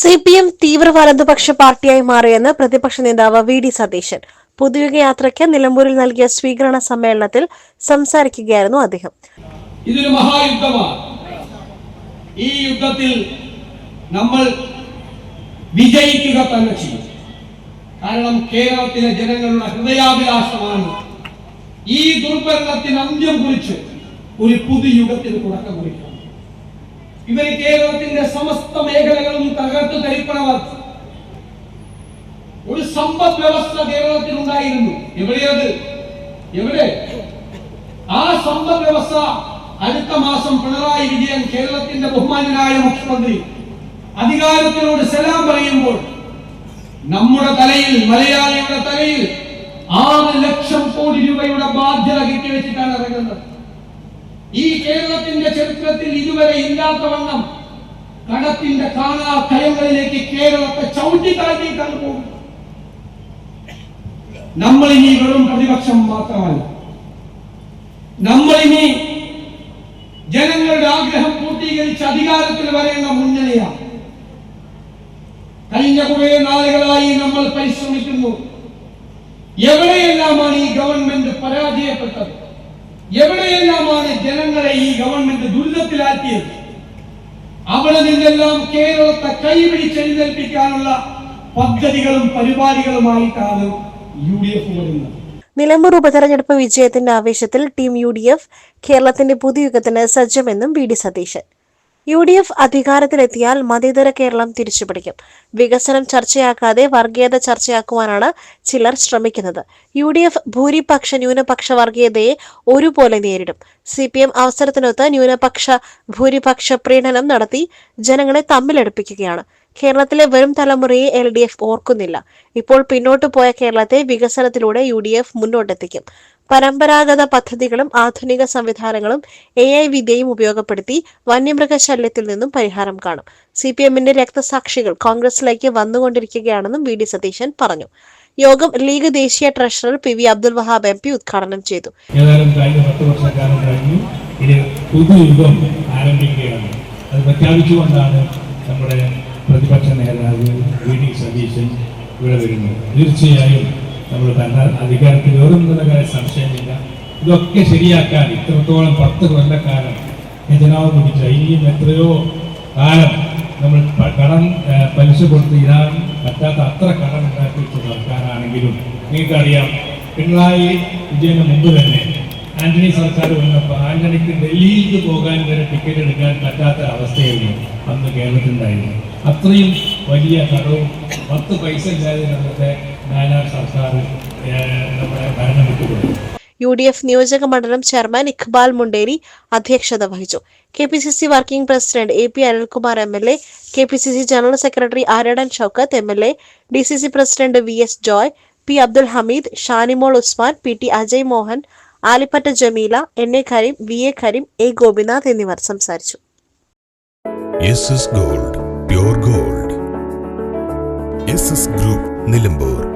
CPM തീവ്ര വലതുപക്ഷ പാർട്ടിയായി മാറിയെന്ന് പ്രതിപക്ഷ നേതാവ് വി.ഡി. സതീശൻ പൊതുയുഗ യാത്രയ്ക്ക് നിലമ്പൂരിൽ നൽകിയ സ്വീകരണ സമ്മേളനത്തിൽ സംസാരിക്കുകയായിരുന്നു അദ്ദേഹം. ഇതൊരു മഹായുദ്ധമാണ്. ഈ യുദ്ധത്തിൽ നമ്മൾ വിജയിക്കുക തന്നെ ചെയ്യും. കാരണം കേരളത്തിലെ ജനങ്ങളുടെ ഹൃദയാഭിലാഷമാണ് ഈ ദുർഭരണത്തിന് അന്ത്യം കുറിച്ച് ഒരു പുതുയുഗത്തിന് തുടക്കം കുറിക്കണം. ഇവർ കേരളത്തിന്റെ സമസ്ത മേഖലകളും തകർത്തു തരിപ്പണവർ. ഒരു സമ്പദ് വ്യവസ്ഥ കേരളത്തിൽ ഉണ്ടായിരുന്നു. എവിടെ ആ സമ്പദ് വ്യവസ്ഥ അടുത്ത മാസം പിണറായി വിജയൻ, കേരളത്തിന്റെ ബഹുമാന്യനായ മുഖ്യമന്ത്രി, അധികാരത്തിനോട് സലാം പറയുമ്പോൾ നമ്മുടെ തലയിൽ, മലയാളിയുടെ തലയിൽ 6 ലക്ഷം കോടി രൂപയുടെ ബാധ്യത കെട്ടിവെച്ചിട്ടാണ് ഇറങ്ങുന്നത്. ഈ കേരളത്തിന്റെ ചരിത്രത്തിൽ ഇതുവരെ ഇല്ലാത്തവണ്ണം കടത്തിന്റെ കാണാ കയങ്ങളിലേക്ക് കേരളത്തെ ചവിട്ടിത്താഴ്ത്തിയിട്ടാണ് പോകുന്നത്. നമ്മളിനി വെറും പ്രതിപക്ഷം മാത്രമല്ല, നമ്മളിനി ജനങ്ങളുടെ ആഗ്രഹം പൂർത്തീകരിച്ച് അധികാരത്തിൽ വരേണ്ട മുന്നണിയാണ്. കഴിഞ്ഞ കുറെ നാളുകളായി നമ്മൾ പരിശ്രമിക്കുന്നു. എവിടെയെല്ലാമാണ് ഈ ഗവൺമെന്റ് പരാജയപ്പെട്ടത്? എവിടെയെല്ലാമാണ് ജനങ്ങളെ ഈ ഗവൺമെന്റ് ദുരിതത്തിലാക്കിയത്? അവിടെ നിന്നെല്ലാം കേരളത്തെ കൈപിടിച്ചെഴുന്നേൽപ്പിക്കാനുള്ള പദ്ധതികളും പരിപാടികളുമായിട്ടാണ് UDF വരുന്നത്. നിലമ്പൂർ ഉപതെരഞ്ഞെടുപ്പ് വിജയത്തിന്റെ ആവേശത്തിൽ ടീം UDF കേരളത്തിന്റെ പുതുയുഗത്തിന് സജ്ജമെന്നും വി.ഡി. സതീശൻ. UDF അധികാരത്തിലെത്തിയാൽ മതേതര കേരളം തിരിച്ചുപിടിക്കും. വികസനം ചർച്ചയാക്കാതെ വർഗീയത ചർച്ചയാക്കുവാനാണ് ചിലർ ശ്രമിക്കുന്നത്. UDF ഭൂരിപക്ഷ ന്യൂനപക്ഷ വർഗീയതയെ ഒരുപോലെ നേരിടും. CPM അവസരത്തിനൊത്ത് ന്യൂനപക്ഷ ഭൂരിപക്ഷ പ്രീണനം നടത്തി ജനങ്ങളെ തമ്മിലടുപ്പിക്കുകയാണ്. കേരളത്തിലെ വരും തലമുറയെ LDF ഓർക്കുന്നില്ല. ഇപ്പോൾ പിന്നോട്ടു പോയ കേരളത്തെ വികസനത്തിലൂടെ UDF മുന്നോട്ടെത്തിക്കും. പരമ്പരാഗത പദ്ധതികളും ആധുനിക സംവിധാനങ്ങളും AI വിദ്യയും ഉപയോഗപ്പെടുത്തി വന്യമൃഗശല്യത്തിൽ നിന്നും പരിഹാരം കാണും. CPMന്റെ രക്തസാക്ഷികൾ കോൺഗ്രസിലേക്ക് വന്നുകൊണ്ടിരിക്കുകയാണെന്നും വി.ഡി. സതീശൻ പറഞ്ഞു. യോഗം ലീഗ് ദേശീയ treasurer PV Abdul Wahab MP ഉദ്ഘാടനം ചെയ്തു. നമ്മുടെ പ്രതിപക്ഷ നേതാവ് വി.ഡി. സതീശൻ ഇവിടെ വരുന്നു. തീർച്ചയായും നമ്മൾ അധികാരത്തിൽ വേറൊന്നുള്ള കാര്യം സംശയമില്ല. ഇതൊക്കെ ശരിയാക്കാൻ ഇത്രത്തോളം 10 കൊല്ലക്കാലം ഖജനാവ് പിടിച്ച, ഇനിയും എത്രയോ കാലം നമ്മൾ കടം പലിശ കൊടുത്ത് ഇടാൻ പറ്റാത്ത അത്ര കടം ഉണ്ടാക്കി വെച്ച സർക്കാരാണെങ്കിലും നിങ്ങൾക്കറിയാം, പിണറായി വിജയന് മുമ്പ് തന്നെ ആന്റണി സർക്കാർ വന്നപ്പോൾ ആന്റണിക്ക് ഡൽഹിയിലേക്ക് പോകാൻ വരെ ടിക്കറ്റ് എടുക്കാൻ പറ്റാത്ത അവസ്ഥയായിരുന്നു അന്ന് കേരളത്തിലുണ്ടായിരുന്നു. അത്രയും വലിയ കടവും 10 പൈസ ഇല്ലാതെ നമ്മുടെ നാനാർ സർക്കാർ നമ്മുടെ ഭരണം വിട്ടുകൊടുത്തു. UDF നിയോജക മണ്ഡലം ചെയർമാൻ ഇഖ്ബാൽ മുണ്ടേരി അധ്യക്ഷത വഹിച്ചു. KPCC working president AP Anilkumar MLA, KPCC general secretary Aryadan Shoukath MLA, DCC president VS Joy, P Abdul Hameed, Shanimol Usman, PT Ajay Mohan, Alipatta Jameela, NA Kareem, VA Kareem, A Gopinath എന്നിവർ സംസാരിച്ചു. SS Gold, Pure Gold. SS Group, Nilambur.